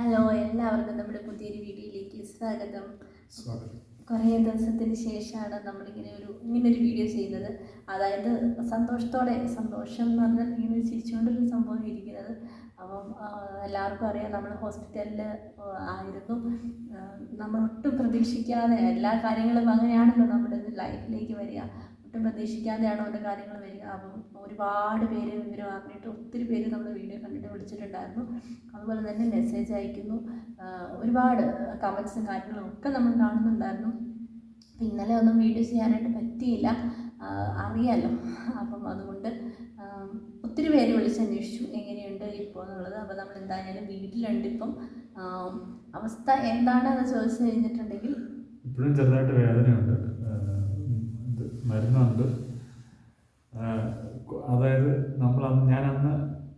Hello, എല്ലാവർക്കും നമ്മുടെ പുതിയൊരു വീഡിയോയിലേക്ക് സ്വാഗതം. സ്വാഗതം. കുറേ ദിവസത്തിന് ശേഷമാണ് ഇങ്ങനൊരു വീഡിയോ ചെയ്യുന്നത്. അതായത് സന്തോഷം എന്ന് പറഞ്ഞാൽ ഇങ്ങനെ ചിരിച്ചുകൊണ്ടൊരു സംഭവം ഇരിക്കുന്നത്. അപ്പം എല്ലാവർക്കും അറിയാം, നമ്മൾ ഹോസ്പിറ്റലിൽ ആയിരുന്നു. നമ്മൾ ഒട്ടും പ്രതീക്ഷിക്കാതെ എല്ലാ കാര്യങ്ങളും അങ്ങനെയാണല്ലോ നമ്മുടെ ലൈഫിലേക്ക് വരിക. ഒട്ടും പ്രതീക്ഷിക്കാതെയാണ് ഓരോ കാര്യങ്ങൾ വരിക. അപ്പം ഒരുപാട് പേര് വിവരം അറിഞ്ഞിട്ട് ഒത്തിരി പേര് നമ്മുടെ വീഡിയോ കണ്ടിട്ട് വിളിച്ചിട്ടുണ്ടായിരുന്നു. അതുപോലെ തന്നെ മെസ്സേജ് അയക്കുന്നു, ഒരുപാട് കമൻസും കാര്യങ്ങളും ഒക്കെ നമ്മൾ കാണുന്നുണ്ടായിരുന്നു. ഇന്നലെ ഒന്നും വീഡിയോ ചെയ്യാനായിട്ട് പറ്റിയില്ല, അറിയാമല്ലോ. അപ്പം അതുകൊണ്ട് ഒത്തിരി പേര് വിളിച്ചന്വേഷിച്ചു എങ്ങനെയുണ്ട് ഇപ്പോൾ എന്നുള്ളത്. അപ്പോൾ നമ്മൾ എന്തായാലും വീട്ടിലുണ്ട്. ഇപ്പം അവസ്ഥ എന്താണെന്ന് ചോദിച്ചു കഴിഞ്ഞിട്ടുണ്ടെങ്കിൽ ഇപ്പോഴും ചെറുതായിട്ട് വേദനയുണ്ട്, മരുന്നുണ്ട്. അതായത് ഞാനന്ന്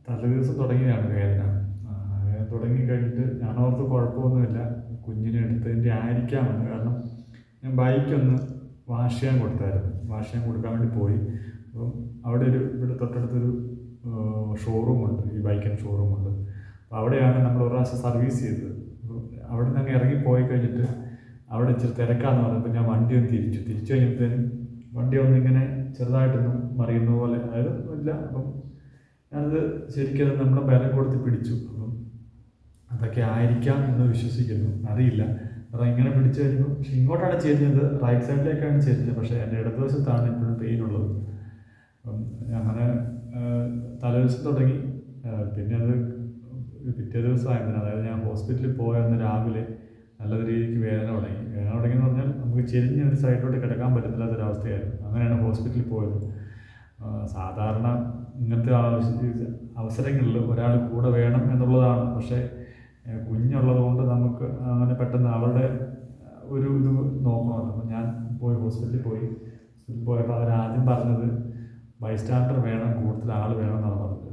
തലേദിവസം തുടങ്ങിയതാണ് വേദന. തുടങ്ങിക്കഴിഞ്ഞിട്ട് ഞാനോർത്ത് കുഴപ്പമൊന്നുമില്ല, കുഞ്ഞിനെ എടുത്തതിൻ്റെ ആയിരിക്കാമെന്ന്. കാരണം ഞാൻ ബൈക്കൊന്ന് വാഷ് ചെയ്യാൻ കൊടുക്കാൻ വേണ്ടി പോയി. അപ്പം ഇവിടെ തൊട്ടടുത്തൊരു ഷോറൂമുണ്ട്, ഈ ബൈക്കിൻ്റെ ഷോറൂമുണ്ട്. അപ്പോൾ അവിടെയാണ് നമ്മൾ ഒരു പ്രാവശ്യം സർവീസ് ചെയ്തത്. അവിടെ നിന്ന് അങ്ങ് ഇറങ്ങിപ്പോയി കഴിഞ്ഞിട്ട് അവിടെ ഇച്ചിരി തിരക്കാന്ന് പറഞ്ഞപ്പോൾ ഞാൻ വണ്ടി ഒന്ന് തിരിച്ചു കഴിഞ്ഞപ്പോഴത്തേനും വണ്ടി ഒന്നിങ്ങനെ ചെറുതായിട്ടൊന്ന് മറിയുന്ന പോലെ, അതായത് ഇല്ല. അപ്പം ഞാനത് ശരിക്കും നമ്മുടെ ബലം കൊടുത്ത് പിടിച്ചു. അപ്പം അതൊക്കെ ആയിരിക്കാം എന്ന് വിശ്വസിക്കുന്നു, അറിയില്ല. കാരണം ഇങ്ങനെ പിടിച്ചു കഴിഞ്ഞു. പക്ഷെ ഇങ്ങോട്ടാണ് ചെരിഞ്ഞത്, റൈറ്റ് സൈഡിലേക്കാണ് ചെരിഞ്ഞത്. പക്ഷേ എൻ്റെ ഇടതുവശത്താണ് ഇപ്പോഴും പെയിൻ ഉള്ളത്. അപ്പം അങ്ങനെ തലേദിവസം തുടങ്ങി. പിന്നെ അത് പിറ്റേ ദിവസമായിരുന്നു, അതായത് ഞാൻ ഹോസ്പിറ്റലിൽ പോയെന്ന് രാവിലെ നല്ല രീതിക്ക് വേദന തുടങ്ങിയെന്ന് പറഞ്ഞാൽ നമുക്ക് ചെരിഞ്ഞ ഒരു സൈഡിലോട്ട് കിടക്കാൻ പറ്റുന്നില്ലാത്തൊരവസ്ഥയായിരുന്നു. അങ്ങനെയാണ് ഹോസ്പിറ്റലിൽ പോയത്. സാധാരണ ഇങ്ങനത്തെ അവസരങ്ങളിൽ ഒരാൾ കൂടെ വേണം എന്നുള്ളതാണ്. പക്ഷേ കുഞ്ഞുള്ളത് കൊണ്ട് നമുക്ക് അങ്ങനെ പെട്ടെന്ന് അവരുടെ ഇത് നോക്കണമല്ലോ. അപ്പം ഞാൻ ഹോസ്പിറ്റലിൽ പോയപ്പോൾ അവരാദ്യം പറഞ്ഞത് ബൈസ്റ്റാൻഡർ വേണം, കൂടുതൽ ആൾ വേണം എന്നാണ് പറഞ്ഞത്.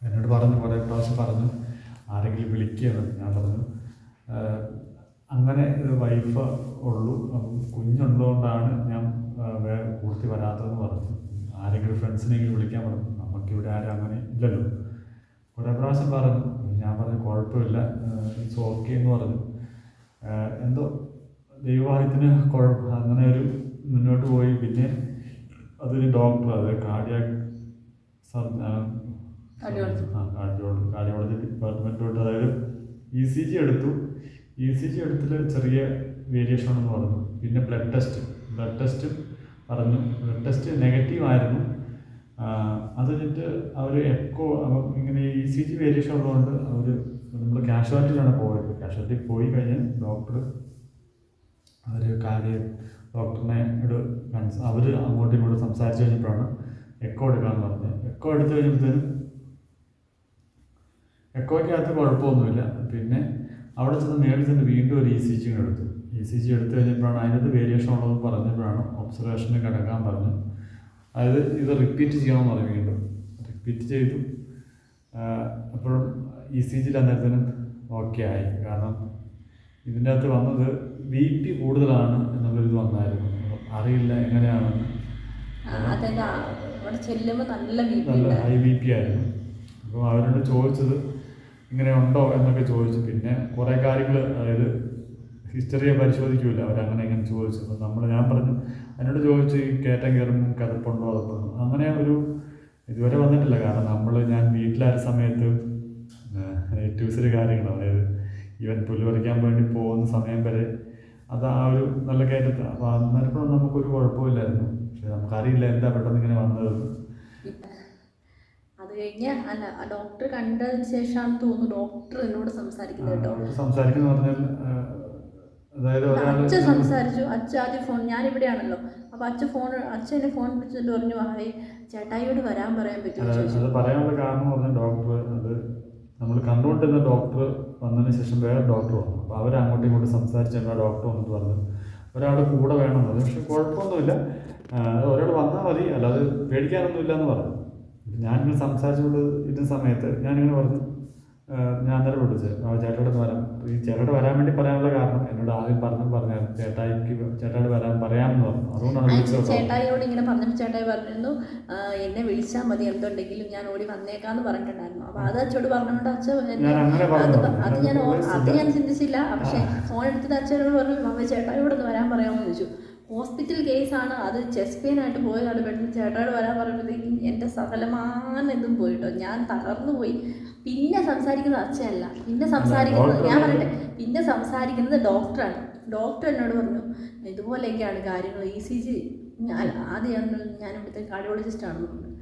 എന്നോട് കുറേ പ്രാവശ്യം പറഞ്ഞു ആരെങ്കിലും വിളിക്കുകയെന്ന്. ഞാൻ പറഞ്ഞു അങ്ങനെ ഒരു വൈഫ് ഉള്ളൂ, അപ്പം കുഞ്ഞുള്ളതുകൊണ്ടാണ് ഞാൻ കൂടുതൽ വരാത്തതെന്ന് പറഞ്ഞു. ആരെങ്കിലും ഫ്രണ്ട്സിനെങ്കിലും വിളിക്കാൻ പറഞ്ഞു. നമുക്കിവിടെ ആരും അങ്ങനെ ഇല്ലല്ലോ. കുറേ പ്രാവശ്യം പറഞ്ഞു. ഞാൻ പറഞ്ഞു കുഴപ്പമില്ല, ഇറ്റ്സ് ഓക്കെ എന്ന് പറഞ്ഞു. എന്തോ ദൈവവാഹത്തിന് അങ്ങനെ ഒരു മുന്നോട്ട് പോയി. പിന്നെ അതൊരു ഡോക്ടർ, അത് കാർഡിയോളജി ഡിപ്പാർട്ട്മെൻറ്റോട്ട്, അതായത് ECG എടുത്തു. ECG എടുത്തിൽ ചെറിയ വേരിയേഷൻ ആണെന്ന് പറഞ്ഞു. പിന്നെ ബ്ലഡ് ടെസ്റ്റും പറഞ്ഞു. ബ്ലഡ് ടെസ്റ്റ് നെഗറ്റീവ് ആയിരുന്നു. അത് കഴിഞ്ഞിട്ട് അവർ എക്കോ, അപ്പം ഇങ്ങനെ ECG വേരിയേഷൻ ഉള്ളതുകൊണ്ട് നമ്മൾ കാഷ്വാലിറ്റിയിലാണ് പോയത്. കാഷ്വാലിറ്റി പോയി കഴിഞ്ഞ് ഡോക്ടറിനെ അവർ അങ്ങോട്ടും ഇങ്ങോട്ടും സംസാരിച്ച് കഴിഞ്ഞപ്പോഴാണ് എക്കോ എടുക്കാമെന്ന് പറഞ്ഞത്. എക്കോ എടുത്തു കഴിഞ്ഞപ്പോഴത്തേനും എക്കോയ്ക്കകത്ത് കുഴപ്പമൊന്നുമില്ല. പിന്നെ അവിടെ മേളിൽ ചെന്ന് വീണ്ടും ഒരു ECG എടുത്തു. ECG എടുത്തു കഴിഞ്ഞപ്പോഴാണ് അതിനകത്ത് വേരിയേഷൻ ഉള്ളതെന്ന് പറഞ്ഞപ്പോഴാണ് ഒബ്സർവേഷന് കിടക്കാൻ പറഞ്ഞു. അതായത് ഇത് റിപ്പീറ്റ് ചെയ്യണമെന്ന് പറഞ്ഞു. വീണ്ടും റിപ്പീറ്റ് ചെയ്തു. അപ്പോഴും ECGയിൽ അന്നേരത്തിനും ഓക്കെ ആയി. കാരണം ഇതിൻ്റെ അകത്ത് വന്നത് BP കൂടുതലാണ് എന്നുള്ളൊരിത് വന്നായിരുന്നു. അറിയില്ല എങ്ങനെയാണെന്ന്. നല്ല ഹൈ BP ആയിരുന്നു. അപ്പോൾ അവരോട് ചോദിച്ചത് ഇങ്ങനെ ഉണ്ടോ എന്നൊക്കെ ചോദിച്ചു. പിന്നെ കുറേ കാര്യങ്ങൾ, അതായത് ഹിസ്റ്ററിയെ പരിശോധിക്കില്ല അവരങ്ങനെ ഇങ്ങനെ ചോദിച്ചു. അപ്പോൾ ഞാൻ പറഞ്ഞു, എന്നോട് ചോദിച്ചു ഈ കയറ്റം കയറുമ്പോൾ കിതപ്പുണ്ടോ അങ്ങനെ ഇതുവരെ വന്നിട്ടില്ല. കാരണം ഞാൻ വീട്ടിലായ സമയത്ത് ഏറ്റവും കാര്യങ്ങൾ, അതായത് ഈവൻ പുല്ല് പറിക്കാൻ വേണ്ടി പോകുന്ന സമയം വരെ അത് നല്ല കയറ്റത്ത്. അപ്പോൾ അന്നേരപ്പോഴും നമുക്കൊരു കുഴപ്പമില്ലായിരുന്നു. പക്ഷെ നമുക്കറിയില്ല എന്താ പെട്ടെന്ന് ഇങ്ങനെ വന്നത്. അത് കഴിഞ്ഞ് ഡോക്ടർ കണ്ടതിന് ശേഷമാണ് തോന്നുന്നു ഡോക്ടർ എന്നോട് സംസാരിക്കുന്ന പറഞ്ഞാൽ, അതായത് അച്ഛൻ സംസാരിച്ചു. അച്ഛൻ ആദ്യം ഫോൺ, ഞാനിവിടെയാണല്ലോ. അപ്പോൾ അച്ഛനെ ഫോൺ വിളിച്ചിട്ട് പറഞ്ഞു, ചേട്ടായിയോട് വരാൻ പറയാൻ പറ്റുമോ? അത് പറയാനുള്ള കാരണം പറഞ്ഞാൽ ഡോക്ടർ, അത് നമ്മൾ കണ്ടുകൊണ്ടിരുന്ന ഡോക്ടർ വന്നതിന് ശേഷം വേറെ ഡോക്ടർ വന്നു. അപ്പോൾ അവരങ്ങോട്ടും ഇങ്ങോട്ടും സംസാരിച്ചപ്പോൾ ഡോക്ടർ വന്നിട്ട് പറഞ്ഞു ഒരാൾ കൂടെ വേണമെന്ന് പറഞ്ഞു. പക്ഷെ കുഴപ്പമൊന്നുമില്ല, ഒരാൾ വന്നാൽ മതി, അല്ലാതെ പേടിക്കാനൊന്നുമില്ല എന്ന് പറഞ്ഞു. ഞാനിങ്ങനെ സംസാരിച്ചുകൊണ്ട് ഇരുന്ന സമയത്ത് ഞാനിങ്ങനെ പറഞ്ഞു, ഞാൻ അന്നേരം വിളിച്ചത് ചേട്ടനോട് വരാം. ഈ ചേട്ടനോട് വരാൻ വേണ്ടി പറയാനുള്ള കാരണം എന്നോട് ആദ്യം പറഞ്ഞായിരുന്നു ചേട്ടായോട് വരാൻ പറയാമെന്ന് പറഞ്ഞു. അതുകൊണ്ടാണ് വിളിച്ചത്. ചേട്ടായിയോട് ഇങ്ങനെ പറഞ്ഞപ്പോൾ ചേട്ടായി പറഞ്ഞിരുന്നു എന്നെ വിളിച്ചാൽ മതി, എന്തുണ്ടെങ്കിലും ഞാൻ ഓടി വന്നേക്കാന്ന് പറഞ്ഞിട്ടുണ്ടായിരുന്നു. അപ്പോൾ അത് അച്ഛനോട് പറഞ്ഞുകൊണ്ട് അച്ഛൻ അത് ഞാൻ ചിന്തിച്ചില്ല. പക്ഷേ ഫോൺ എടുത്തിട്ട് അച്ഛനോട് പറഞ്ഞു അമ്മ ചേട്ടായിയോട് ഒന്ന് വരാൻ പറയാമെന്ന് ചോദിച്ചു. ഹോസ്പിറ്റൽ കേസാണ്, അത് ചെസ്റ്റ് പെയിൻ ആയിട്ട് പോയതാണ്. പെട്ടെന്ന് ചേട്ടായോട് വരാൻ പറയുമ്പോഴത്തേക്കും എൻ്റെ സകലമാന ഇതും പോയിട്ടോ, ഞാൻ തകർന്നു പോയി. പിന്നെ സംസാരിക്കുന്നത് അച്ഛനല്ല, പിന്നെ സംസാരിക്കുന്നത് ഞാൻ പറയട്ടെ, പിന്നെ സംസാരിക്കുന്നത് ഡോക്ടറാണ്. ഡോക്ടർ എന്നോട് പറഞ്ഞു ഇതുപോലെയൊക്കെയാണ് കാര്യങ്ങൾ, ECG ആദ്യം ഞാൻ ഇവിടുത്തെ കാർഡിയോളജിസ്റ്റാണെന്ന് പറഞ്ഞു.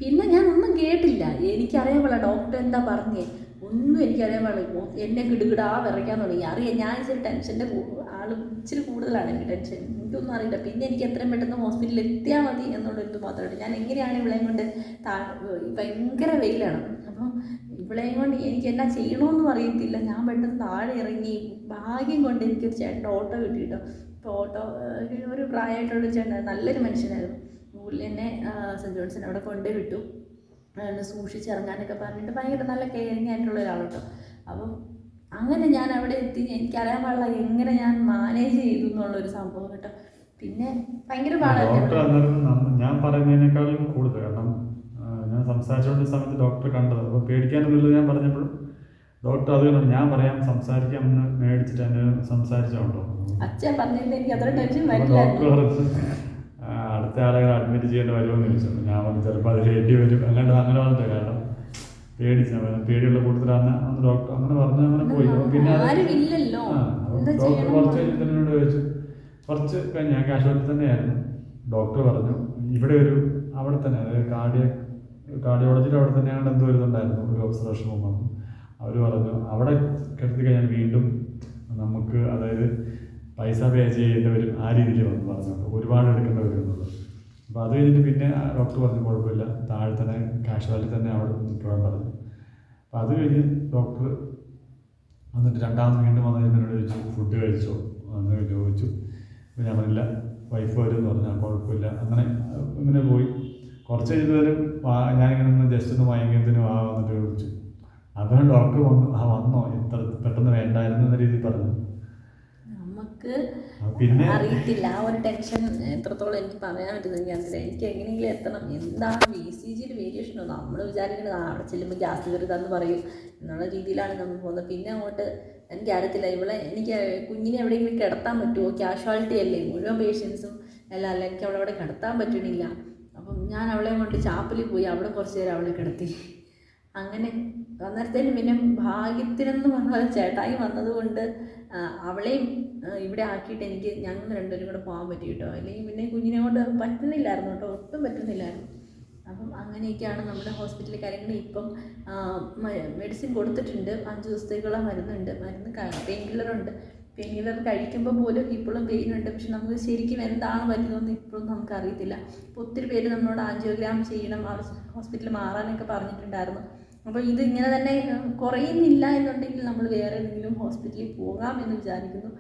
പിന്നെ ഞാൻ ഒന്നും കേട്ടില്ല, എനിക്കറിയാൻ പാടില്ല ഡോക്ടർ എന്താ പറഞ്ഞേ, ഒന്നും എനിക്കറിയാൻ പാടില്ല. എന്നെ കിടുകിടാ വിറയ്ക്കാൻ തുടങ്ങി. അറിയാം ഞാൻ ഇച്ചിരി ടെൻഷൻ്റെ ആൾ ഇച്ചിരി കൂടുതലാണ് എനിക്ക് ടെൻഷൻ, എനിക്കൊന്നും അറിയില്ല. പിന്നെ എനിക്ക് എത്രയും പെട്ടെന്ന് ഹോസ്പിറ്റലിൽ എത്തിയാൽ മതി എന്നുള്ളൊരിത് മാത്രമായിട്ട് ഞാൻ എങ്ങനെയാണ് ഇവളെയും കൊണ്ട് ഭയങ്കര വെയിലാണ്. അപ്പം ഇവളെയും കൊണ്ട് എനിക്ക് എന്നാ ചെയ്യണമെന്നും അറിയത്തില്ല. ഞാൻ പെട്ടെന്ന് താഴെ ഇറങ്ങി, ഭാഗ്യം കൊണ്ട് എനിക്കൊരു ചേട്ടൻ്റെ ഓട്ടോ കിട്ടിയിട്ടോ. ഇപ്പോൾ ഓട്ടോ ഒരു പ്രായമായിട്ടുള്ള ചേട്ടൻ, നല്ലൊരു മനുഷ്യനായിരുന്നു. പുള്ളി എന്നെ സെൻറ്റ് ജോൺസിന് അവിടെ കൊണ്ടേ വിട്ടു. സൂക്ഷിച്ചിറങ്ങാനൊക്കെ പറഞ്ഞിട്ട് ഭയങ്കര നല്ല കെയറിങ് ആയിട്ടുള്ള ഒരാളോട്ടോ. അപ്പം അങ്ങനെ ഞാൻ അവിടെ എത്തി. എനിക്കറിയാൻ പാടില്ല എങ്ങനെ ഞാൻ മാനേജ് ചെയ്തു എന്നുള്ളൊരു സംഭവം കേട്ടോ. പിന്നെ ഭയങ്കര പാടായിരുന്നു ഞാൻ പറയുന്നതിനേക്കാളും കൂടുതൽ. കാരണം ഞാൻ സംസാരിച്ചുകൊണ്ട സമയത്ത് ഡോക്ടറെ കണ്ടത്, അപ്പോൾ പേടിക്കാനൊന്നുമില്ല ഞാൻ പറഞ്ഞപ്പോഴും ഡോക്ടർ അതുകൊണ്ടാണ് ഞാൻ പറയാം സംസാരിക്കാമെന്ന് മേടിച്ചിട്ട് എന്നെ സംസാരിച്ചോണ്ടോ. അച്ഛൻ പറഞ്ഞിട്ട് എനിക്ക് അത്ര ടെൻഷൻ ഡോക്ടർ പറഞ്ഞു അടുത്ത ആളുകൾ അഡ്മിറ്റ് ചെയ്യേണ്ടി വരുമെന്ന് ചോദിച്ചു. ഞാൻ പറഞ്ഞു ചിലപ്പോൾ അത് വേണ്ടി വരും, അങ്ങനെ പറഞ്ഞിട്ട്. കാരണം പേടിയുള്ള കൂടുതലാണ് ഡോക്ടർ അങ്ങനെ പറഞ്ഞു. അങ്ങനെ പോയി. പിന്നെ ഡോക്ടർ കുറച്ച് കഴിഞ്ഞിട്ട് ചോദിച്ചു. കുറച്ച് കഴിഞ്ഞ് ഞാൻ കാഷ്വാലിറ്റി തന്നെയായിരുന്നു. ഡോക്ടർ പറഞ്ഞു ഇവിടെ അവിടെ തന്നെ, അതായത് കാർഡിയോളജിയുടെ അവിടെ തന്നെയാണ് എന്തോ ഇതുണ്ടായിരുന്നു, ഒരു ഒബ്സർവേഷൻ റൂം വന്നു. അവർ പറഞ്ഞു അവിടെ കിടത്തി കഴിഞ്ഞാൽ വീണ്ടും നമുക്ക് അതായത് പൈസ പേ ചെയ്യേണ്ടി വരും, ആ രീതിയിൽ വന്നു പറഞ്ഞു. അപ്പോൾ ഒരുപാട് എടുക്കേണ്ടി വരും എന്നുള്ളത്. അപ്പോൾ അത് കഴിഞ്ഞിട്ട് പിന്നെ ഡോക്ടർ പറഞ്ഞു കുഴപ്പമില്ല, താഴെ തന്നെ കാഷ്വാലിറ്റി തന്നെ അവിടെ നിൽക്കാൻ പറഞ്ഞു. അപ്പോൾ അത് കഴിഞ്ഞ് ഡോക്ടർ എന്നിട്ട് രണ്ടാമത് വീണ്ടും വന്നു എന്നോട് ചോദിച്ചു ഫുഡ് കഴിച്ചോ എന്ന് ചോദിച്ചു. അപ്പോൾ ഞാൻ പറഞ്ഞില്ല, വൈഫ് വരും എന്ന് പറഞ്ഞാൽ കുഴപ്പമില്ല. അങ്ങനെ പോയി. കുറച്ച് കഴിഞ്ഞവരും ഞാനിങ്ങനെ ഒന്ന് ജസ്റ്റ് ഒന്ന് മയങ്ങത്തിന് വന്നിട്ട് ചോദിച്ചു. അപ്പോൾ ഡോക്ടർ വന്നോ ഇത്ര പെട്ടെന്ന് വേണ്ടായിരുന്നു എന്ന രീതിയിൽ പറഞ്ഞു. പിന്നെ അറിയത്തില്ല ആ ഒരു ടെൻഷൻ എത്രത്തോളം എനിക്ക് പറയാൻ പറ്റുന്നത് എനിക്കറിയില്ല. എനിക്ക് എങ്ങനെയെങ്കിലും എത്തണം. എന്താണ് ECGയിൽ വേരിയേഷനോ, നമ്മൾ വിചാരിക്കുന്നത് അവിടെ ചെല്ലുമ്പോൾ ഗ്യാസ് കയറിയതാന്ന് പറയും എന്നുള്ള രീതിയിലാണ് നമ്മൾ പോകുന്നത്. പിന്നെ അങ്ങോട്ട് എനിക്കറിയത്തില്ല എനിക്ക് കുഞ്ഞിനെ എവിടെയെങ്കിലും കിടത്താൻ പറ്റുമോ, കാഷ്വാലിറ്റി അല്ലേ, മുഴുവൻ പേഷ്യൻസും എല്ലാം അല്ല, എനിക്ക് അവിടെ കിടത്താൻ പറ്റണില്ല. അപ്പം ഞാൻ അവളെ കൊണ്ട് ചാപ്പലിൽ പോയി അവിടെ കുറച്ച് നേരം അവളെ കിടത്തി. അങ്ങനെ അന്നേരത്തേനും പിന്നെ ഭാഗ്യത്തിനെന്ന് പറഞ്ഞാൽ ചേട്ടായി വന്നതുകൊണ്ട് അവളെയും ഇവിടെ ആക്കിയിട്ട് ഞങ്ങൾ രണ്ടുപേരും കൂടെ പോകാൻ പറ്റി കേട്ടോ. അല്ലെങ്കിൽ പിന്നെ കുഞ്ഞിനെ കൊണ്ട് പറ്റുന്നില്ലായിരുന്നു കേട്ടോ, ഒട്ടും പറ്റുന്നില്ലായിരുന്നു. അപ്പം അങ്ങനെയൊക്കെയാണ് നമ്മുടെ ഹോസ്പിറ്റലിലെ കാര്യങ്ങൾ. ഇപ്പം മെഡിസിൻ കൊടുത്തിട്ടുണ്ട്, 5 ദിവസത്തേക്കുള്ള മരുന്ന് പെയിൻ കില്ലറുണ്ട്. പെയിൻ കില്ലർ കഴിക്കുമ്പോൾ പോലും ഇപ്പോഴും പെയിനുണ്ട്. പക്ഷെ നമുക്ക് ശരിക്കും എന്താണ് പറ്റുന്നതെന്ന് ഇപ്പോഴും നമുക്കറിയത്തില്ല. ഇപ്പോൾ ഒത്തിരി പേര് നമ്മളോട് ആൻജിയോഗ്രാം ചെയ്യണം, ഹോസ്പിറ്റലിൽ മാറാനൊക്കെ പറഞ്ഞിട്ടുണ്ടായിരുന്നു. അപ്പോൾ ഇത് ഇങ്ങനെ തന്നെ കുറയുന്നില്ല എന്നുണ്ടെങ്കിൽ നമ്മൾ വേറെ ഏതെങ്കിലും ഹോസ്പിറ്റലിൽ പോകാമെന്ന് വിചാരിക്കുന്നു.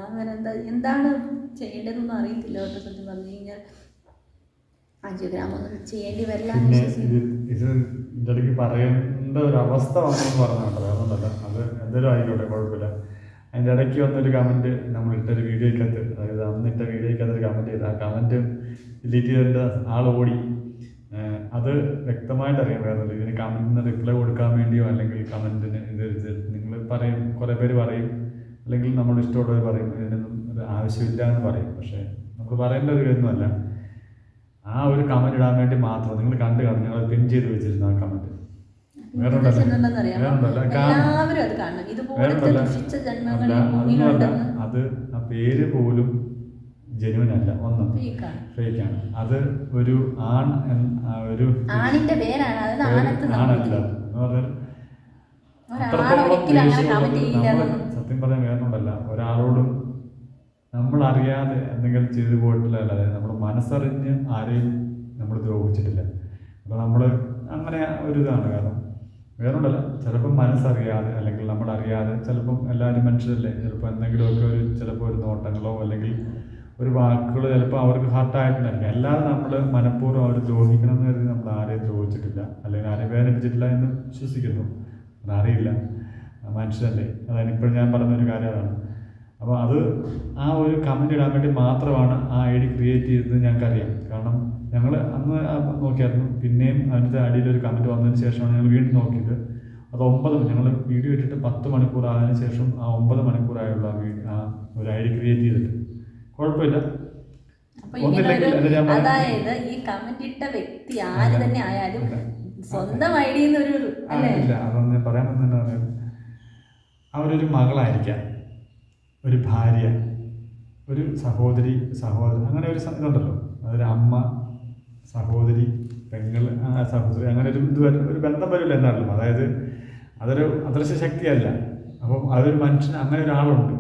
അങ്ങനെ എന്താണ് ചെയ്യേണ്ടതെന്നൊന്നും അറിയത്തില്ല കേട്ടോ. സത്യം പറഞ്ഞു കഴിഞ്ഞാൽ ആൻജിയോഗ്രാം ഒന്നും ചെയ്യേണ്ടി വരില്ല. ഇതിടയ്ക്ക് പറയേണ്ട ഒരു അവസ്ഥ വന്നെന്ന് പറഞ്ഞോട്ടോ, അതുകൊണ്ടല്ല, അത് എന്തെങ്കിലും ആയിക്കോട്ടെ കുഴപ്പമില്ല. അതിൻ്റെ ഇടയ്ക്ക് വന്നൊരു കമൻറ്റ് നമ്മൾ ഇട്ടൊരു വീഡിയോയ്ക്കകത്ത്, അതായത് അന്നിട്ട വീഡിയോയ്ക്കകത്തൊരു കമൻറ്റ് ചെയ്ത് ആ കമൻറ്റ് ഡിലീറ്റ് ചെയ്തതിൻ്റെ ആൾ ഓടി. അത് വ്യക്തമായിട്ട് അറിയാൻ വേറെ ഇതിന് കമൻറ്റിന് റിപ്ലൈ കൊടുക്കാൻ വേണ്ടിയോ അല്ലെങ്കിൽ കമൻറ്റിന് നിങ്ങൾ പറയും, കുറേ പേര് പറയും, അല്ലെങ്കിൽ നമ്മൾ ഇഷ്ടമുള്ളവർ പറയും ഇതിനൊന്നും ഒരു ആവശ്യമില്ല എന്ന് പറയും. പക്ഷേ നമ്മൾ പറയേണ്ട ഒരു കാര്യമൊന്നുമല്ല. ആ ഒരു കമൻറ്റ് ഇടാൻ വേണ്ടി മാത്രം നിങ്ങൾ കാണും, ഞങ്ങൾ പിൻ ചെയ്ത് വെച്ചിരുന്നു ആ കമൻറ്റ്. അത് ആ പേര് പോലും ജെന്യുവൻ അല്ല, ഒന്ന് ഫേക്കാണ്. അത് ഒരു ഒരു ആണിന്റെ പേരാണ്, ആണല്ല എന്ന് പറഞ്ഞാൽ സത്യം പറയാൻ വേറൊന്നുമല്ല. ഒരാളോടും നമ്മളറിയാതെ എന്തെങ്കിലും ചെയ്തു പോയിട്ടില്ല, അതായത് നമ്മൾ മനസ്സറിഞ്ഞ് ആരെയും നമ്മൾ ദ്രോഹിച്ചിട്ടില്ല. അപ്പോൾ നമ്മൾ അങ്ങനെ ഒരു ഇതാണ്. കാരണം വേറൊന്നുമല്ല, ചിലപ്പം മനസ്സറിയാതെ അല്ലെങ്കിൽ നമ്മളറിയാതെ, ചിലപ്പം എല്ലാവരും മനുഷ്യരല്ലേ, ചിലപ്പോൾ എന്തെങ്കിലുമൊക്കെ ചിലപ്പോൾ ഒരു നോട്ടങ്ങളോ അല്ലെങ്കിൽ ഒരു വാക്കുകൾ ചിലപ്പോൾ അവർക്ക് ഹർട്ടായിട്ടുണ്ടായിരിക്കും. അല്ലാതെ നമ്മൾ മനഃപൂർവ്വം അവർ ദ്രോഹിക്കണം എന്ന് കരുതി നമ്മൾ ആരെയും ദ്രോഹിച്ചിട്ടില്ല അല്ലെങ്കിൽ ആരെയും വേദനിപ്പിച്ചിട്ടില്ല എന്ന് വിശ്വസിക്കുന്നു. അതറിയില്ല, മനുഷ്യരല്ലേ. അതാണ് ഇപ്പോഴും ഞാൻ പറഞ്ഞൊരു കാര്യമാണ്. അപ്പോൾ അത് ആ ഒരു കമൻറ്റ് ഇടാൻ വേണ്ടി മാത്രമാണ് ആ ഐ ഡി ക്രിയേറ്റ് ചെയ്തത് ഞങ്ങൾക്കറിയാം. കാരണം ഞങ്ങൾ അന്ന് നോക്കിയായിരുന്നു. പിന്നെയും അതിൻ്റെ അടിയിലൊരു കമൻറ്റ് വന്നതിന് ശേഷമാണ് ഞങ്ങൾ വീണ്ടും നോക്കിയത്. അത് 9 ഞങ്ങൾ വീഡിയോ ഇട്ടിട്ട് 10 മണിക്കൂർ ആയതിനു ശേഷം ആ 9 മണിക്കൂറായുള്ള ആ ഒരു ഐ ഡി ക്രിയേറ്റ് ചെയ്തിട്ട് കുഴപ്പമില്ല. അതായത് ഈ കമന്റ് ഇട്ട വ്യക്തി ആര് തന്നെ ആയാലും സ്വന്തം ഐഡിയ ഇല്ല. അതൊന്നും ഞാൻ പറയാൻ തന്നെ അവരൊരു മകളായിരിക്കാം, ഒരു ഭാര്യ, ഒരു സഹോദരി, അങ്ങനെ ഒരു ഇതുണ്ടല്ലോ. അതൊരു അമ്മ, സഹോദരി, പെങ്ങൾ, സഹോദരി, അങ്ങനെ ഒരു ബന്ധം വരില്ല എന്നാണല്ലോ. അതായത് അതൊരു അദൃശ്യ ശക്തിയല്ല. അപ്പം അതൊരു മനുഷ്യൻ, അങ്ങനെ ഒരാളുണ്ട്.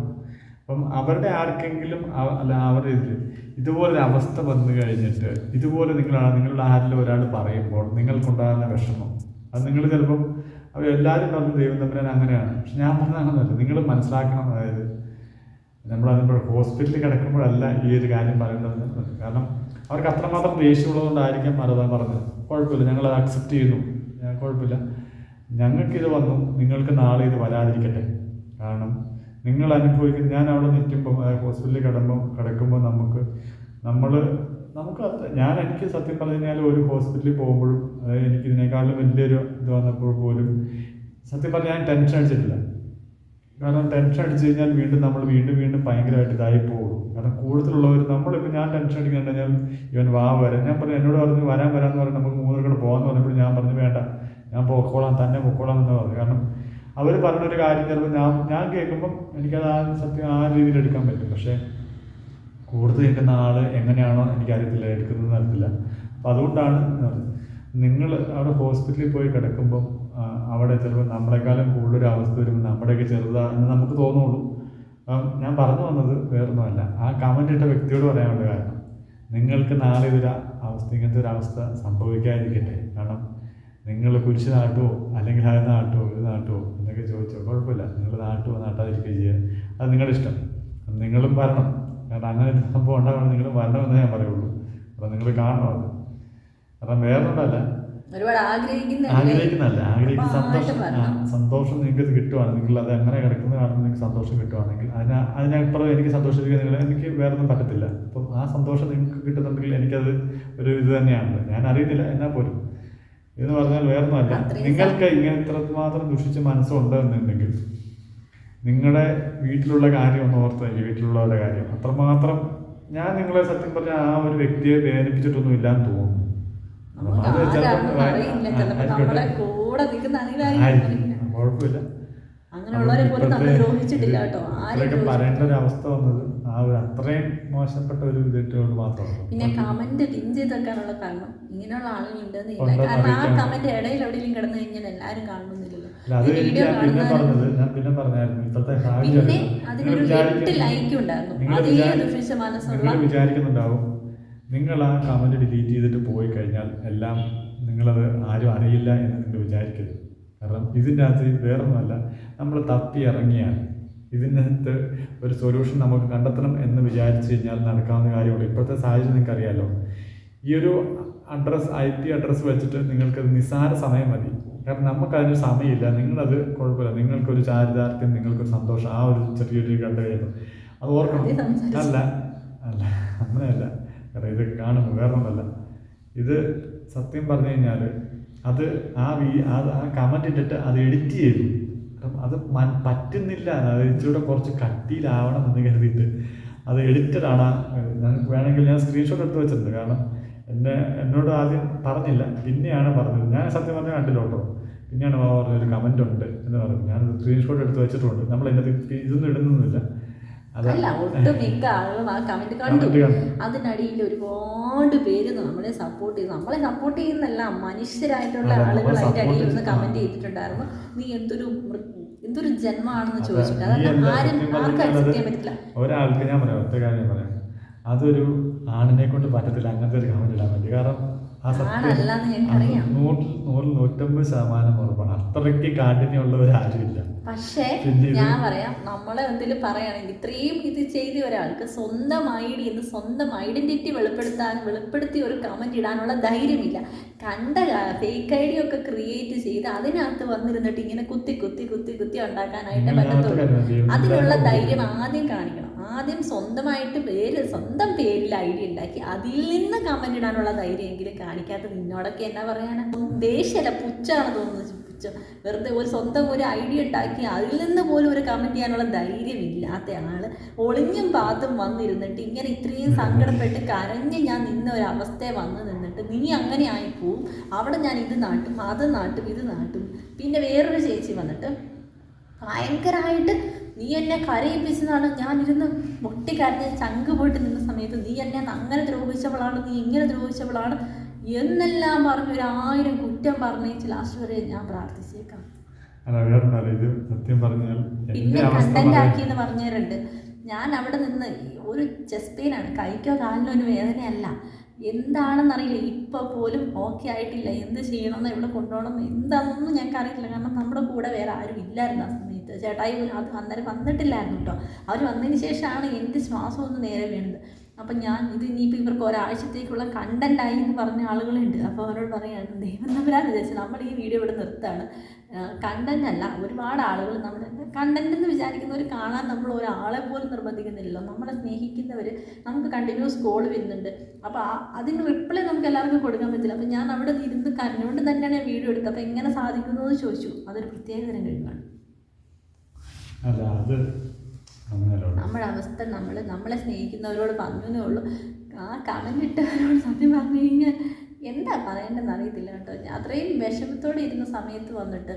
അപ്പം അവരുടെ ആർക്കെങ്കിലും അല്ല അവരുടെ ഇതുപോലൊരു അവസ്ഥ വന്നു കഴിഞ്ഞിട്ട് ഇതുപോലെ നിങ്ങളുടെ ആരിലും ഒരാൾ പറയുമ്പോൾ നിങ്ങൾക്കുണ്ടാകുന്ന വിഷമം, അത് നിങ്ങൾ ചിലപ്പം അവരെല്ലാവരും പറഞ്ഞു ദൈവം തമ്പുരാൻ അങ്ങനെയാണ്. പക്ഷെ ഞാൻ പറഞ്ഞത് അങ്ങനെയല്ല. നിങ്ങൾ മനസ്സിലാക്കണം. അതായത് നമ്മളതിപ്പോൾ ഹോസ്പിറ്റലിൽ കിടക്കുമ്പോഴല്ല ഈ ഒരു കാര്യം പറയേണ്ടത്. കാരണം അവർക്ക് അത്രമാത്രം ദേഷ്യമുള്ളതുകൊണ്ടായിരിക്കാം പറഞ്ഞത്. കുഴപ്പമില്ല, ഞങ്ങളത് അക്സെപ്റ്റ് ചെയ്യുന്നു, കുഴപ്പമില്ല. ഞങ്ങൾക്കിത് വന്നു, നിങ്ങൾക്ക് നാളെ ഇത് വരാതിരിക്കട്ടെ. കാരണം നിങ്ങൾ അനുഭവിക്കുന്ന, ഞാൻ അവിടെ നിൽക്കുമ്പം ഹോസ്പിറ്റലിൽ കിടക്കുമ്പോൾ എനിക്ക് സത്യം പറഞ്ഞു കഴിഞ്ഞാൽ ഒരു ഹോസ്പിറ്റലിൽ പോകുമ്പോഴും, അതായത് എനിക്ക് ഇതിനേക്കാളും വലിയൊരു ഇത് വന്നപ്പോൾ പോലും സത്യം പറഞ്ഞാൽ ഞാൻ ടെൻഷൻ അടിച്ചിട്ടില്ല. കാരണം ടെൻഷൻ അടിച്ചു കഴിഞ്ഞാൽ വീണ്ടും വീണ്ടും ഭയങ്കരമായിട്ട് ഇതായി പോകും. കാരണം കൂടുതലുള്ളവർ നമ്മളിപ്പോൾ ഞാൻ ടെൻഷൻ അടിക്കുന്നുണ്ട്, ഞാൻ ഇവൻ വരാം, ഞാൻ പറഞ്ഞു എന്നോട് പറഞ്ഞു വരാമെന്ന് പറഞ്ഞ് നമുക്ക് 3 കൂടെ പോകാമെന്ന് പറഞ്ഞപ്പോൾ ഞാൻ പറഞ്ഞു വേണ്ട, ഞാൻ പൊക്കോളാം എന്ന് പറഞ്ഞു. കാരണം അവർ പറഞ്ഞൊരു കാര്യം ചിലപ്പോൾ ഞാൻ കേൾക്കുമ്പം എനിക്കത് സത്യം ആ രീതിയിൽ എടുക്കാൻ പറ്റും. പക്ഷേ കൂടുതൽ കേൾക്കുന്ന ആൾ എങ്ങനെയാണോ എനിക്കറിയത്തില്ല, എടുക്കുന്നത് അറിയത്തില്ല. അപ്പോൾ അതുകൊണ്ടാണ് നിങ്ങൾ അവിടെ ഹോസ്പിറ്റലിൽ പോയി കിടക്കുമ്പം അവിടെ ചിലപ്പോൾ നമ്മളെക്കാളും കൂടുതലൊരു അവസ്ഥ വരുമ്പോൾ നമ്മുടെയൊക്കെ ചെറുതാണെന്ന് നമുക്ക് തോന്നുള്ളൂ. ഞാൻ പറഞ്ഞു വന്നത് വേറൊന്നുമല്ല, ആ കമൻ്റ് ഇട്ട വ്യക്തിയോട് പറയാനുള്ള കാരണം നിങ്ങൾക്ക് നാളെ ഇങ്ങനത്തെ ഒരു അവസ്ഥ സംഭവിക്കാതിരിക്കട്ടെ. കാരണം നിങ്ങൾ കുരിശ് നാട്ടുമോ അല്ലെങ്കിൽ അത് നാട്ടുമോ ഇത് നാട്ടുമോ എന്നൊക്കെ ചോദിച്ചോ, കുഴപ്പമില്ല. നിങ്ങൾ നാട്ടാതിരിക്കുകയോ ചെയ്യുക, അത് നിങ്ങളുടെ ഇഷ്ടം. നിങ്ങളും വരണം. കാരണം അങ്ങനെ ഒരു സംഭവം ഉണ്ടാകണം, നിങ്ങളും വരണമെന്ന് ഞാൻ പറയുള്ളൂ. അപ്പം നിങ്ങൾ കാണണം അത്. കാരണം വേറൊന്നുമല്ല, ആഗ്രഹിക്കുന്നതല്ല, സന്തോഷം നിങ്ങൾക്ക് കിട്ടുവാണ്. നിങ്ങൾ അത് അങ്ങനെ കിടക്കുന്ന കാണുമ്പോൾ നിങ്ങൾക്ക് സന്തോഷം കിട്ടുവാണെങ്കിൽ അതിനപ്പുറം എനിക്ക് സന്തോഷിപ്പിക്കാൻ എനിക്ക് വേറൊന്നും പറ്റത്തില്ല. അപ്പം ആ സന്തോഷം നിങ്ങൾക്ക് കിട്ടുന്നുണ്ടെങ്കിൽ എനിക്കത് ഒരു ഇത് തന്നെയാണ്. ഞാൻ അറിയുന്നില്ല എന്നാൽ പോലും എന്ന് പറഞ്ഞാൽ വേറൊന്നുമല്ല. നിങ്ങൾക്ക് ഇങ്ങനെ ഇത്രമാത്രം ദുഷിച്ച് മനസ്സുണ്ടെന്നുണ്ടെങ്കിൽ നിങ്ങളുടെ വീട്ടിലുള്ള കാര്യം ഒന്ന് ഓർത്തായിരിക്കും, വീട്ടിലുള്ളവരുടെ കാര്യം. അത്രമാത്രം ഞാൻ നിങ്ങളെ സത്യം പറഞ്ഞാൽ ആ ഒരു വ്യക്തിയെ വേദനിപ്പിച്ചിട്ടൊന്നും ഇല്ലാന്ന് തോന്നുന്നു. കുഴപ്പമില്ല. ഇതൊക്കെ പറയേണ്ട ഒരു അവസ്ഥ വന്നത് ആ ഒരു അത്രയും മോശപ്പെട്ട ഒരു ഇതോട് മാത്രമാണ്. പിന്നെ കമന്റ് പിൻ ചെയ്ത് വെക്കാനുള്ള കാരണം ഇങ്ങനെയുള്ള ആളുകളുണ്ടെന്ന് ഇല്ല. കാരണം ആ കമന്റ് ഇടയിൽ എവിടെയെങ്കിലും കിടന്നു കഴിഞ്ഞാൽ എല്ലാവരും കാണുന്നില്ലല്ലോ. പിന്നെ പറഞ്ഞായിരുന്നു ഇപ്പോഴത്തെ അതിനൊരു 8 ലൈക്ക് ഉണ്ടായിരുന്നു. അതേ ദുഷിച്ച മനസ്സുള്ള വിചാരിക്കുന്നുണ്ടാവും നിങ്ങൾ ആ കമന്റ് ഡിലീറ്റ് ചെയ്തിട്ട് പോയി കഴിഞ്ഞാൽ എല്ലാം നിങ്ങളത് ആരും അറിയില്ല എന്ന് നിങ്ങൾ വിചാരിക്കരുത്. കാരണം ഇതിൻ്റെ അകത്ത് വേറൊന്നുമല്ല, നമ്മൾ തപ്പി ഇറങ്ങിയാൽ ഇതിനകത്ത് ഒരു സൊല്യൂഷൻ നമുക്ക് കണ്ടെത്തണം എന്ന് വിചാരിച്ചു കഴിഞ്ഞാൽ നടക്കാവുന്ന കാര്യമുള്ളൂ. ഇപ്പോഴത്തെ സാഹചര്യം നിങ്ങൾക്ക് അറിയാമല്ലോ. ഈ ഒരു IP അഡ്രസ്സ് വെച്ചിട്ട് നിങ്ങൾക്കത് നിസ്സാര സമയം മതി. കാരണം നമുക്കതിന് സമയമില്ല. നിങ്ങളത് കുഴപ്പമില്ല, നിങ്ങൾക്കൊരു ചാരിതാർത്ഥ്യം, നിങ്ങൾക്കൊരു സന്തോഷം ആ ഒരു ചെറിയൊരു കണ്ടു കഴിയുമ്പോൾ അത് ഓർക്കണം. അല്ല അങ്ങനെയല്ല. കാരണം ഇത് കാണുമ്പോൾ വേറൊന്നുമല്ല. ഇത് സത്യം പറഞ്ഞു കഴിഞ്ഞാൽ അത് ആ കമൻ്റ് ഇട്ടിട്ട് അത് എഡിറ്റ് ചെയ്തു. അത് പറ്റുന്നില്ല, അത് ഇച്ചിലൂടെ കുറച്ച് കട്ടിയിലാവണം എന്ന് കരുതിയിട്ട് അത് എഡിറ്റഡാണ്. ഞങ്ങൾക്ക് വേണമെങ്കിൽ ഞാൻ സ്ക്രീൻഷോട്ട് എടുത്ത് വെച്ചിട്ടുണ്ട്. കാരണം എന്നോട് ആദ്യം പറഞ്ഞില്ല, പിന്നെയാണ് പറഞ്ഞത്. ഞാൻ സത്യം പറഞ്ഞാൽ കണ്ടില്ല കേട്ടോ. പിന്നെയാണ് പറഞ്ഞൊരു കമൻ്റ് ഉണ്ട് എന്ന് പറഞ്ഞു. ഞാൻ സ്ക്രീൻഷോട്ട് എടുത്ത് വെച്ചിട്ടുണ്ട്. നമ്മൾ ഇതൊന്നും ഇടുന്നൊന്നുമില്ല. ഒട്ടുമിക്ക ആളുകളും ആ കമന്റ് കണ്ടു. അതിനടിയിൽ ഒരുപാട് പേര് നമ്മളെ സപ്പോർട്ട് ചെയ്യുന്നല്ല, മനുഷ്യരായിട്ടുള്ള ആളുകൾ അതിന്റെ അടിയിൽ ഒന്ന് കമന്റ് ചെയ്തിട്ടുണ്ടായിരുന്നു. നീ എന്തൊരു ജന്മമാണെന്ന് ചോദിച്ചിട്ട്. അതൊക്കെ ആർക്കും അക്സെപ്റ്റ് ചെയ്യാൻ പറ്റില്ല. ഒരാൾക്ക് ഞാൻ പറയാം, ഒറ്റ കാര്യം പറയാം, അതൊരു ആണിനെ കൊണ്ട് പറ്റത്തില്ല അങ്ങനത്തെ ഒരു കമന്റ് ഇടാൻ പറ്റി. കാരണം ആ സത്യം 100-150% ഉറപ്പാണ്. അത്രയ്ക്ക് കാഠിന്യമുള്ളവരാരുമില്ല. പക്ഷേ ഞാൻ പറയാം, നമ്മളെ എന്തെങ്കിലും പറയുകയാണെങ്കിൽ ഇത്രയും ഇത് ചെയ്ത ഒരാൾക്ക് സ്വന്തം ഐഡി എന്ന് സ്വന്തം ഐഡന്റിറ്റി വെളിപ്പെടുത്തി ഒരു കമന്റ് ഇടാനുള്ള ധൈര്യമില്ല. കണ്ട ഫേക്ക് ഐഡി ഒക്കെ ക്രിയേറ്റ് ചെയ്ത് അതിനകത്ത് വന്നിരുന്നിട്ട് ഇങ്ങനെ കുത്തി ഉണ്ടാക്കാനായിട്ട് പറ്റത്തുള്ളൂ. അതിനുള്ള ധൈര്യം ആദ്യം കാണിക്കണം. ആദ്യം സ്വന്തം പേരിൽ ഐഡി ഉണ്ടാക്കി അതിൽ നിന്ന് കമന്റ് ഇടാനുള്ള ധൈര്യമെങ്കിലും കാണിക്കാത്ത നിന്നോടൊക്കെ എന്നാ പറയാനാ? ദേഷ്യല്ല, പുച്ഛാണ് തോന്നുന്നത്. വെറുതെ സ്വന്തം ഒരു ഐഡിയ ഉണ്ടാക്കി അതിൽ നിന്ന് പോലും ഒരു കമന്റ് ചെയ്യാനുള്ള ധൈര്യമില്ലാത്ത ആള് ഒളിഞ്ഞും പാത്തും വന്നിരുന്നിട്ട് ഇങ്ങനെ ഇത്രയും സങ്കടപ്പെട്ട് കരഞ്ഞ് ഞാൻ നിന്ന ഒരവസ്ഥയെ വന്ന് നിന്നിട്ട് നീ അങ്ങനെ ആയിപ്പോവും, അവിടെ ഞാൻ ഇത് നാട്ടും അത് നാട്ടും. പിന്നെ വേറൊരു ചേച്ചി വന്നിട്ട് ഭയങ്കരമായിട്ട് നീ എന്നെ കരയിപ്പിച്ചതാണ്, ഞാനിരുന്ന് മുട്ടിക്കരഞ്ഞ് ചങ്ക് പോയിട്ട് നിന്ന സമയത്ത് നീ എന്നെ അങ്ങനെ ദ്രോഹിച്ചവളാണ്, നീ ഇങ്ങനെ ദ്രോഹിച്ചവളാണ് എന്നെല്ലാം പറഞ്ഞ് 1000 കുറ്റം പറഞ്ഞേച്ച് ലാസ്റ്റ് വരെ ഞാൻ പ്രാർത്ഥിച്ചേക്കാം. പിന്നെ കണ്ടന്റ് ആക്കി എന്ന് പറഞ്ഞവരുണ്ട്. ഞാൻ അവിടെ നിന്ന് ഒരു ചെസ്റ്റ് പെയിനാണ്, കൈക്കോ കാലിനോ ഒരു വേദനയല്ല, എന്താണെന്നറിയില്ല. ഇപ്പോൾ പോലും ഓക്കെ ആയിട്ടില്ല. എന്ത് ചെയ്യണമെന്ന് എവിടെ കൊണ്ടുപോകണം എന്താണെന്നൊന്നും ഞങ്ങൾക്ക് അറിയില്ല. കാരണം നമ്മുടെ കൂടെ വേറെ ആരും ഇല്ലായിരുന്നു ആ സമയത്ത്. ചേട്ടായി പോലും അത് അന്നേരം വന്നിട്ടില്ലായിരുന്നു കേട്ടോ. അവർ വന്നതിന് ശേഷമാണ് എൻ്റെ ശ്വാസം ഒന്ന് നേരെ വീണത്. അപ്പം ഞാൻ ഇത് ഇനിയിപ്പോൾ ഇവർക്ക് ഒരാഴ്ചത്തേക്കുള്ള കണ്ടൻ്റായി എന്ന് പറഞ്ഞ ആളുകളുണ്ട്. അപ്പോൾ അവരോട് പറയുകയാണ്, ദൈവം തമ്പുരാന്ന് വിചാരിച്ചു നമ്മൾ ഈ വീഡിയോ ഇവിടെ നിർത്താണ്. കണ്ടൻ്റ് അല്ല, ഒരുപാട് ആളുകൾ നമ്മുടെ കണ്ടൻ്റ് എന്ന് വിചാരിക്കുന്നവർ കാണാൻ നമ്മൾ ഒരാളെ പോലും നിർബന്ധിക്കുന്നില്ലല്ലോ. നമ്മളെ സ്നേഹിക്കുന്നവർ നമുക്ക് കണ്ടിന്യൂസ് കോൾ വരുന്നുണ്ട്. അപ്പോൾ അതിന് റിപ്ലൈ നമുക്ക് എല്ലാവർക്കും കൊടുക്കാൻ പറ്റില്ല. അപ്പോൾ ഞാൻ അവിടെ ഇരുന്ന് കരഞ്ഞുകൊണ്ട് തന്നെയാണ് വീഡിയോ എടുത്തത്. അപ്പോൾ എങ്ങനെ സാധിക്കുന്നു എന്ന് ചോദിച്ചു. അതൊരു പ്രത്യേക തരം കഴിവാണ്. നമ്മുടെ അവസ്ഥ നമ്മളെ സ്നേഹിക്കുന്നവരോട് പറഞ്ഞേ ഉള്ളൂ. ആ കമന്റ് ഇട്ടവരോട് സത്യം പറഞ്ഞു കഴിഞ്ഞാൽ എന്താ പറയേണ്ടതെന്ന് അറിയത്തില്ല കേട്ടോ. അത്രയും വിഷമത്തോടെ ഇരുന്ന സമയത്ത് വന്നിട്ട്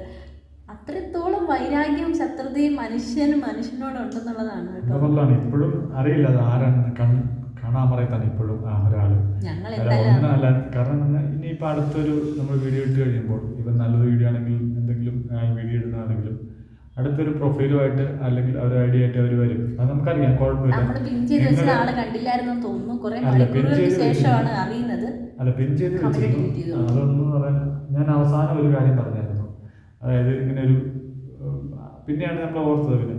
അത്രത്തോളം വൈരാഗ്യവും ശത്രുതയും മനുഷ്യനോടുണ്ടെന്നുള്ളതാണ് കേട്ടോ. ഇപ്പോഴും അറിയില്ല കാണാൻ പറയത്താണ് ഇപ്പോഴും ആ ഒരാള്. കാരണം ഇനിയിപ്പോൾ അടുത്തൊരു നമ്മൾ വീഡിയോ ഇട്ട് കഴിയുമ്പോൾ ഇപ്പം നല്ലൊരു വീഡിയോ ആണെങ്കിൽ എന്തെങ്കിലും വീഡിയോ ഇടുന്നതാണെങ്കിലും അടുത്തൊരു പ്രൊഫൈലുമായിട്ട് അല്ലെങ്കിൽ ഒരു ഐഡിയ ആയിട്ട് അവർ വരും. അത് നമുക്കറിയാം, കുഴപ്പമില്ല. അല്ല, പിൻ ചെയ്ത് വെച്ചിരുന്നു. അതൊന്നും പറയാൻ ഞാൻ അവസാനം ഒരു കാര്യം പറഞ്ഞായിരുന്നു. അതായത് ഇങ്ങനെ ഒരു പിന്നെയാണ് നമ്മൾ ഓർത്തത്, പിന്നെ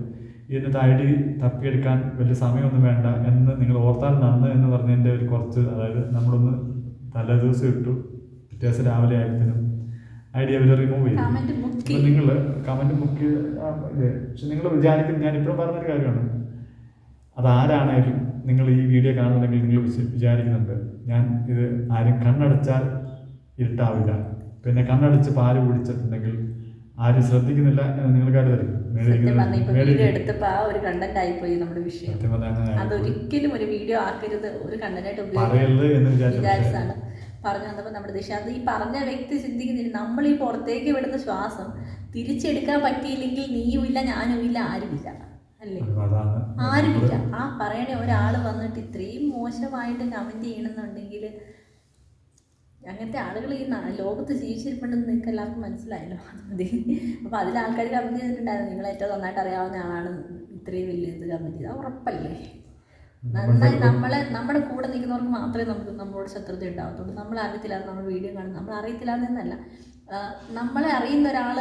ഇതിനകത്ത് ഐഡി തപ്പിയെടുക്കാൻ വലിയ സമയമൊന്നും വേണ്ട എന്ന് നിങ്ങൾ ഓർത്താൽ നന്ന് എന്ന് പറഞ്ഞതിൻ്റെ ഒരു കുറച്ച്, അതായത് നമ്മളൊന്ന് തലേ ദിവസം ഇട്ടു, പിറ്റേ ദിവസം രാവിലെ ആയതിനും ഐഡിയ അവർ റിമൂവ് ചെയ്തു. അപ്പോൾ നിങ്ങൾ കമൻറ്റ് മുക്കി പക്ഷെ നിങ്ങൾ വിചാരിക്കുന്നത്, ഞാൻ ഇപ്പോഴും പറഞ്ഞൊരു കാര്യമാണ്, അതാരാണേലും നിങ്ങൾ ഈ വീഡിയോ കാണുന്നുണ്ടെങ്കിൽ നിങ്ങൾ വിചാരിക്കുന്നുണ്ട് ഞാൻ ഇത് ആരും കണ്ണടച്ചാൽ ഇരുട്ടാവില്ല, പിന്നെ കണ്ണടച്ച് പാല് കുടിച്ചിട്ടുണ്ടെങ്കിൽ ആരും ശ്രദ്ധിക്കുന്നില്ല എന്ന് നിങ്ങൾ കരുതരുത്. അതൊരിക്കലും ഒരു വീഡിയോ ആക്കരുത്, ഒരു കണ്ടന്റായിട്ട് പറയരുത് എന്ന് വിചാരിച്ചാണ് പറഞ്ഞു വന്നപ്പോൾ നമ്മുടെ ദിശ. അത് ഈ പറഞ്ഞ വ്യക്തി ചിന്തിക്കുന്നില്ല, നമ്മൾ ഈ പുറത്തേക്ക് വിടുന്ന ശ്വാസം തിരിച്ചെടുക്കാൻ പറ്റിയില്ലെങ്കിൽ നീയും ഇല്ല, ഞാനും ഇല്ല, ആരുമില്ല, അല്ലേ? ആരുമില്ല. ആ പറയണേ ഒരാൾ വന്നിട്ട് ഇത്രയും മോശമായിട്ട് കമന്റ് ചെയ്യണമെന്നുണ്ടെങ്കിൽ അങ്ങനത്തെ ആളുകൾ ഈ ലോകത്ത് ജീവിച്ചിരിപ്പുണ്ടെന്ന് നിങ്ങൾക്ക് എല്ലാവർക്കും മനസ്സിലായല്ലോ. അത് മതി. അപ്പോൾ അതിൽ ആൾക്കാർ കമന്റ് ചെയ്തിട്ടുണ്ടായിരുന്നു, നിങ്ങൾ ഏറ്റവും നന്നായിട്ട് അറിയാവുന്ന ആളാണ് ഇത്രയും വലിയ ഇത് കമന്റ് ചെയ്തത്. ഉറപ്പല്ലേ? നന്നായി നമ്മുടെ കൂടെ നിൽക്കുന്നവർക്ക് മാത്രമേ നമ്മളോട് ശത്രുത ഉണ്ടാകത്തുള്ളൂ. നമ്മളെ അറിയത്തില്ലാതെ നമ്മൾ വീഡിയോ കാണുന്നത്, നമ്മൾ അറിയത്തില്ലാതെന്നല്ല, നമ്മളെ അറിയുന്ന ഒരാൾ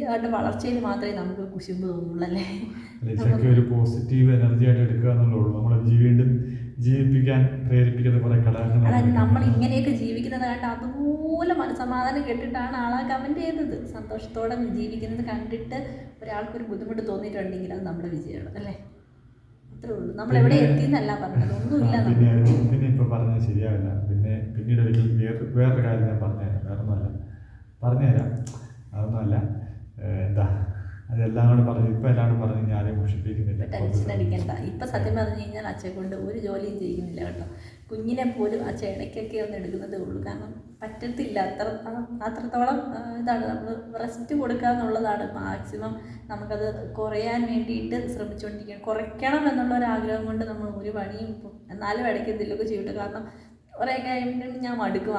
അവരുടെ വളർച്ചയിൽ മാത്രമേ നമുക്ക് കുശുമ്പ് തോന്നുള്ളൂ, അല്ലേ? ഒരു പോസിറ്റീവ് എനർജി ആയിട്ട് എടുക്കുക എന്നുള്ളൂ. നമ്മളെ വീണ്ടും ജീവിപ്പിക്കാൻ പ്രേരിപ്പിക്കുന്ന കുറേ ഘടകങ്ങൾ. അതായത് നമ്മൾ ഇങ്ങനെയൊക്കെ ജീവിക്കുന്നത് കണ്ട് അതുപോലെ മനസ്സമാധാനം കേട്ടിട്ടാണ് ആളാ കമന്റ് ചെയ്തത്. സന്തോഷത്തോടെ ജീവിക്കുന്നത് കണ്ടിട്ട് ഒരാൾക്കൊരു ബുദ്ധിമുട്ട് തോന്നിയിട്ടുണ്ടെങ്കിൽ അത് നമ്മുടെ വിജയമാണ്, അല്ലേ? അത്രേ ഉള്ളൂ. നമ്മൾ എവിടെ എത്തിയെന്നല്ല പറഞ്ഞത്, ഒന്നുമില്ല. പിന്നെ ഇപ്പോൾ പറഞ്ഞത് ശരിയാവില്ല. പിന്നീട് വേറൊരു കാര്യം ഞാൻ പറഞ്ഞുതരാം. അതൊന്നുമല്ല എന്താ അതെല്ലാം കൂടെ പറഞ്ഞു. ഇപ്പം എല്ലാം കൂടെ പറഞ്ഞു ഞാൻ ആരെയും മുഷിപ്പിക്കുന്നില്ല. ടെൻഷൻ അടിക്കണ്ട. ഇപ്പം സത്യം പറഞ്ഞു കഴിഞ്ഞാൽ അച്ഛനെ കൊണ്ട് ഒരു ജോലിയും ചെയ്യുന്നില്ല കേട്ടോ. കുഞ്ഞിനെ പോലും അച്ഛൻ ഇടയ്ക്കൊക്കെ ഒന്ന് എടുക്കുന്നതേ ഉള്ളൂ. കാരണം പറ്റത്തില്ല, അത്രത്തോളം ഇതാണ്. നമ്മൾ റെസ്റ്റ് കൊടുക്കുക എന്നുള്ളതാണ് മാക്സിമം. നമുക്കത് കുറയാൻ വേണ്ടിയിട്ട് ശ്രമിച്ചുകൊണ്ടിരിക്കുകയാണ്. കുറയ്ക്കണം എന്നുള്ളൊരാഗ്രഹം കൊണ്ട് നമ്മൾ ഒരു പണിയും എന്നാലും ഇടയ്ക്ക് എന്തെങ്കിലുമൊക്കെ ചെയ്യട്ടെ. കാരണം കുറേ കഴിയുമ്പോൾ ഞാൻ മടുക്കും.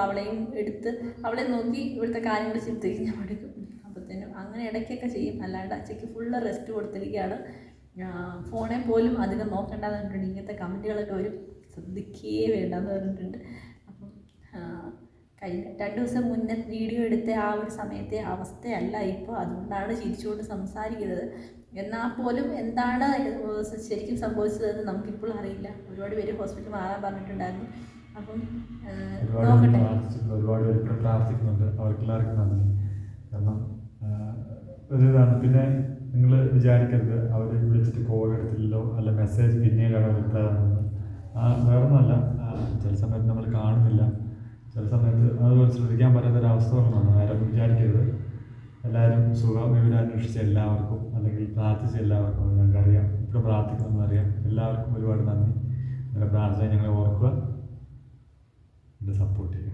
അവളെ നോക്കി ഇവിടുത്തെ കാര്യങ്ങൾ ചിന്തിക്കും, ഞാൻ മടുക്കും. അപ്പോഴത്തേനും അങ്ങനെ ഇടയ്ക്കൊക്കെ ചെയ്യും. അല്ലാണ്ട് അച്ഛയ്ക്ക് ഫുള്ള് റെസ്റ്റ് കൊടുത്തിരിക്കുകയാണ്. ഫോണെ പോലും അധികം നോക്കേണ്ടതെന്ന് പറഞ്ഞിട്ടുണ്ട്. ഇങ്ങനത്തെ കമൻറ്റുകളൊക്കെ ഒരു ശ്രദ്ധിക്കുകയേ വേണ്ടെന്ന് പറഞ്ഞിട്ടുണ്ട്. അപ്പം കഴിഞ്ഞ 2 ദിവസം മുന്നേ വീഡിയോ എടുത്ത ആ ഒരു സമയത്തെ അവസ്ഥയല്ല ഇപ്പോൾ. അതുകൊണ്ടാണ് ചിരിച്ചുകൊണ്ട് സംസാരിക്കുന്നത്. എന്നാൽ പോലും എന്താണ് ശരിക്കും സംഭവിച്ചതെന്ന് നമുക്കിപ്പോൾ അറിയില്ല. ഒരുപാട് പേര് ഹോസ്പിറ്റലിൽ മാറാൻ പറഞ്ഞിട്ടുണ്ടായിരുന്നു. അപ്പം നോക്കട്ടെ. ഒരുപാട് പേര് പ്രാർത്ഥിക്കുന്നുണ്ട്. അവർക്കെല്ലാവർക്കും നന്ദി. കാരണം ഒരിതാണ്. പിന്നെ നിങ്ങൾ വിചാരിക്കരുത് അവർ വിളിച്ചിട്ട് കോൾ എടുത്തില്ലല്ലോ, അല്ല മെസ്സേജ് പിന്നീടാണ് റിപ്ലൈ തന്നത്. വേറൊന്നുമല്ല, ചില സമയത്ത് നമ്മൾ കാണുന്നില്ല, ചില സമയത്ത് അതുപോലെ ശ്രദ്ധിക്കാൻ പറ്റാത്തൊരവസ്ഥ വന്നു. ആരും വിചാരിക്കരുത്. എല്ലാവരും സുഖം വിവരം അന്വേഷിച്ച എല്ലാവർക്കും, അല്ലെങ്കിൽ പ്രാർത്ഥിച്ച എല്ലാവർക്കും ഞങ്ങൾക്കറിയാം. ഇപ്പോൾ പ്രാർത്ഥിക്കണമെന്നറിയാം. എല്ലാവർക്കും ഒരുപാട് നന്ദി. നിങ്ങളുടെ പ്രാർത്ഥന ഞങ്ങളെ ഓർക്കുക, ഇത് സപ്പോർട്ട് ചെയ്യുക.